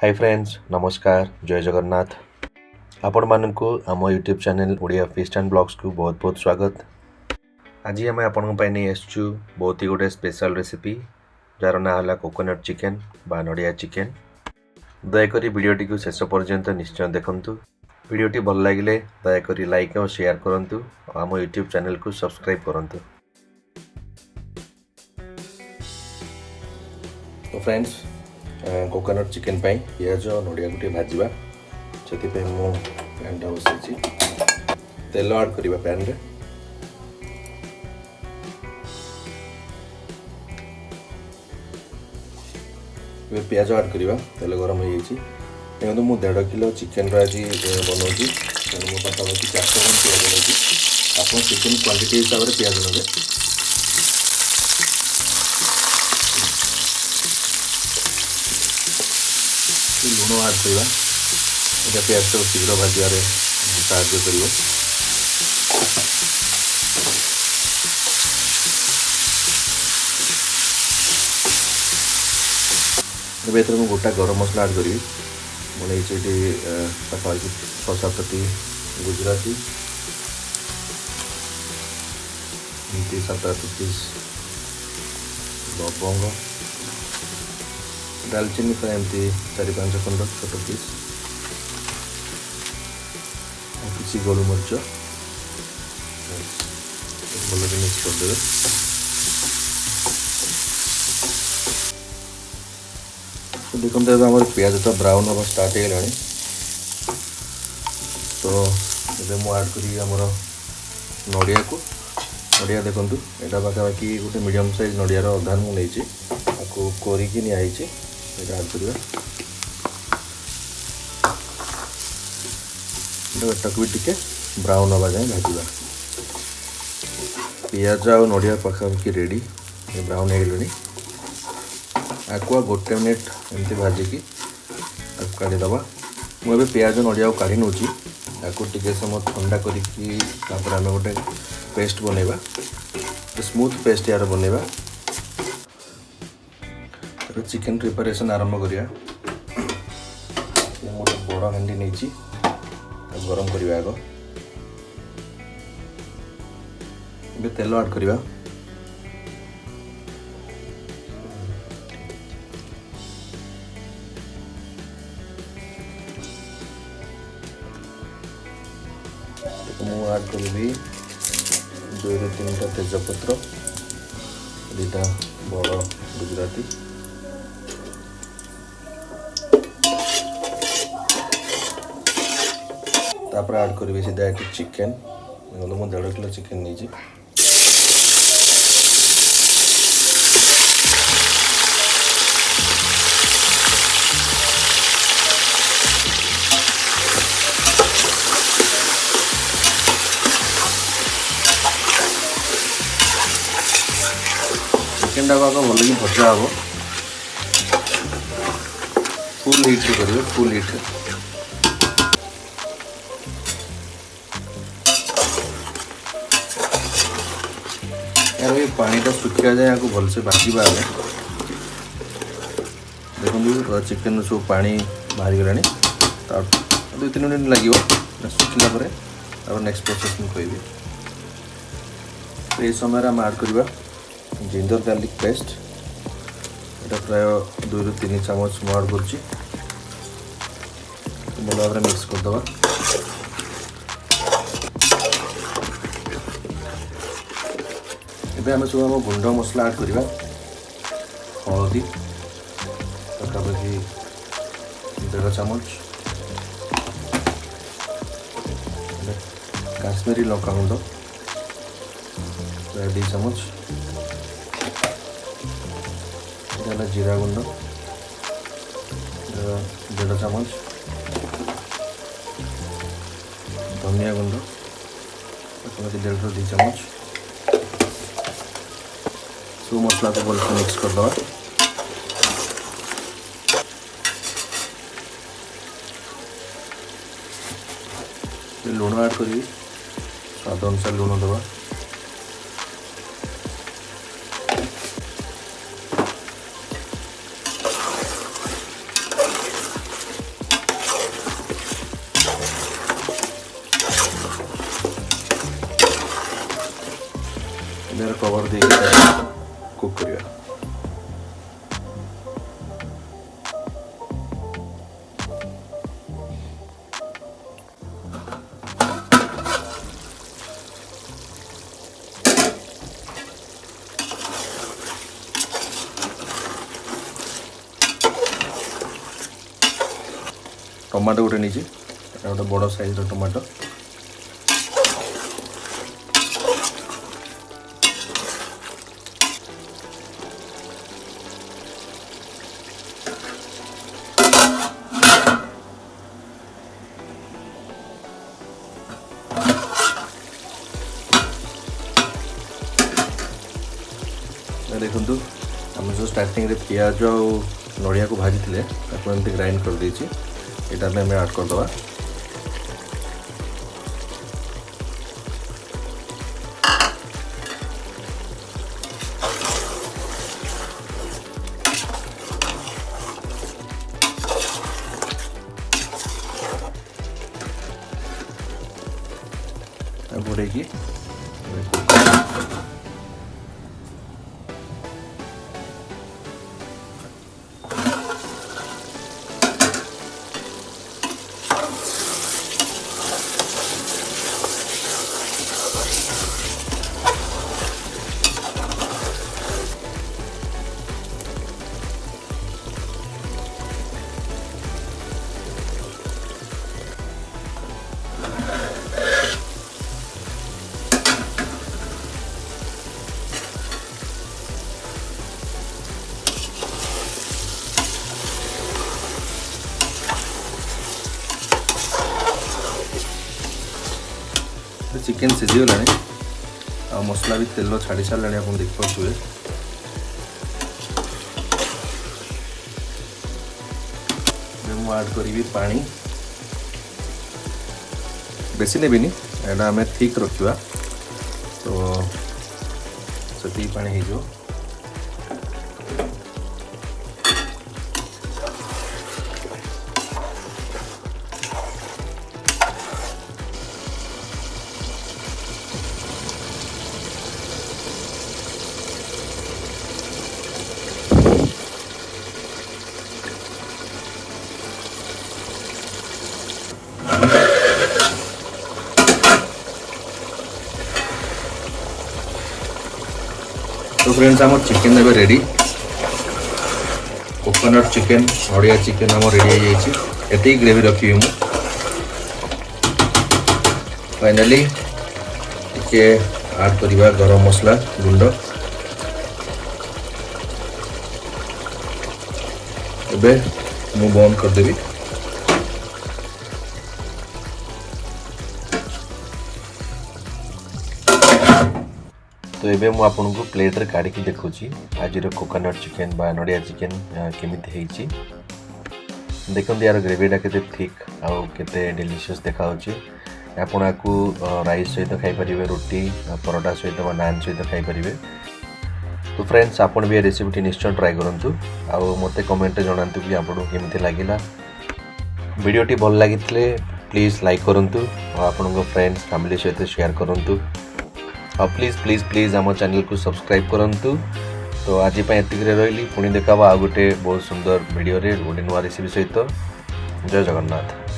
Hi friends नमस्कार जय जगन्नाथ आपण मानक आम YouTube channel Odia fish and blogs को बहुत बहुत स्वागत। आज आम आपण नहीं आसचु बहुत ही गोटे स्पेशल रेसिपी जार ना है कोकोनट चिकेन बा नड़िया चिकेन। दयाकोरी वीडियोटी को शेष पर्यंत निश्चय देखंतु। वीडियोटी भल लगे दयाकोरी लाइक और शेयर करंतु और आम यूट्यूब चैनल को सब्सक्राइब करंतु। तो फ्रेंड्स कोकोनट चिकेन पाई पियाज नड़िया गोटे भाजवा से पैन टा बसई तेल ऐड करवा पैन रे पियाज ऐड करवा तेल गरम हो देखो मुझे 1.5 किलो चिकेन आज बनाऊँगी मो पाखापाखि 400 पियाज आप चिकेन क्वांटिटी हिसाब से पियाज ने लुण ऐड करवा यहाँ पियाज को शीघ्र भाजवे साहाଯ୍य कर मुझे गोटा गरम मसला ऐड करी बनई पाखापाखि 6-7टी गुजराती 7-8 पीस लवंग दालचीनी एमती 4-5 खंड छोट पीस किसी गोलमरीच भल मिक्स करदे। देखो आम पियाज तो ब्राउन हम स्टार्ट हो गला तो ये मुझे ऐड करी आमर नड़िया को नड़िया देखूँ यहाँ पाखापाखि गोटे मीडियम साइज नड़ियार अधा मुझे कोरिकी निआई ऐड करवा भी टिके ब्राउन हवा जाए भाजवा पियाज आ नड़िया पाखापाखि रेडी ब्राउन हो गले आकुआ गोटे मिनिट एमती भाजिकी काढ़ीदे मुझे पियाज नड़िया काढ़ी नौची टे समय ठंडा करी आम गोटे पेस्ट बनवा स्मूथ पेस्ट यार बनवा चिकेन प्रिपरेशन आरंभ करिया गोटे बड़ हांडी नहीं गरम करवा आग तेल ऐड करवा मु ऐड करी 2-3टा तेजपत्र 2टा बड़ गुजराती तापर ऐड करी सीधा चिकेन मु 1.5 किलो चिकेन नहीं चिकेन टाक आग भल कि भजा हम फुल हिट कर फुल हिट यार ये पानीटा सुखा जाए आपको भलसे भाजवा देखो चिकेन सब पानी बाहरी गलानी 2-3 मिनट लगे सुखला नेक्स्ट प्रोसेस मुझे तो ये समय आम ऐड करवा जिंजर गार्लिक पेस्ट यहाँ प्राय 2-3 चामच मैं ऐड कर भल भाव मिक्स करदे। एबे आम सब आम गुंड मसला ऐड करवा हलदी पाखापाखि 1.5 चामच काश्मीरी लंका गुंड प्राय 2 चामच जीरा गुंड 1.5 चामच धनिया गुंड पाखापाखि 1.5-2 चामच सब मसला को भलसे मिक्स करदे। लुण ऐड करी स्वाद अनुसार लुण दवा कवर दे कुक करिया। टमाटो गोटे नहीं गोटे बड़ साइज टमाटो देखु आम जो स्टार्टिंग रे पियाज और नड़िया को भाजी थे एमती ग्राइंड कर देछि एटा में ऐड कर दवा। घोड़े की चिकेन सीझीगला आ मसला भी तेल छाड़ी सारे आप देख पारे। मुझे ऐड करी पानी बेसी नेबिनी एटा आम ठीक रखा तो से पानी हो। तो फ्रेंड्स आम चिकेन एवं ready coconut chicken Odia chicken आम रेडी हो जाए ग्रेवी रखी मु फाइनली टिके ऐड करवा गरम मसला गुंड एबे मु बंद करदेवी। तो ये मुझे आपन को प्लेट रे काढ़ी देखुची आज कोकोनट चिकेन बा नड़िया चिकेन केमिति हेची देखते यार ग्रेवीटा केते थिक आउ केते डिलीशियस देखा आपन आपको राइस सहित खाई परिबे रोटी परोटा सहित नान सहित खाई परिबे। तो फ्रेंड्स आपन भी रेसिपी निश्चय ट्राई करंतु आउ मते कमेंट रे जणांतु कि आपन केमिति लागिला। वीडियोटी भल लागितले प्लीज लाइक करंतु और आपन फ्रेंड्स फैमिली सहित शेयर करंतु और प्लीज प्लीज प्लीज आम चैनल को सब्सक्राइब करंतु। तो आज एतिक रही पुणी देखा आ गोटे बहुत सुंदर वीडियो रे गोटे नुआ रेसिपी सहित। जय जगन्नाथ।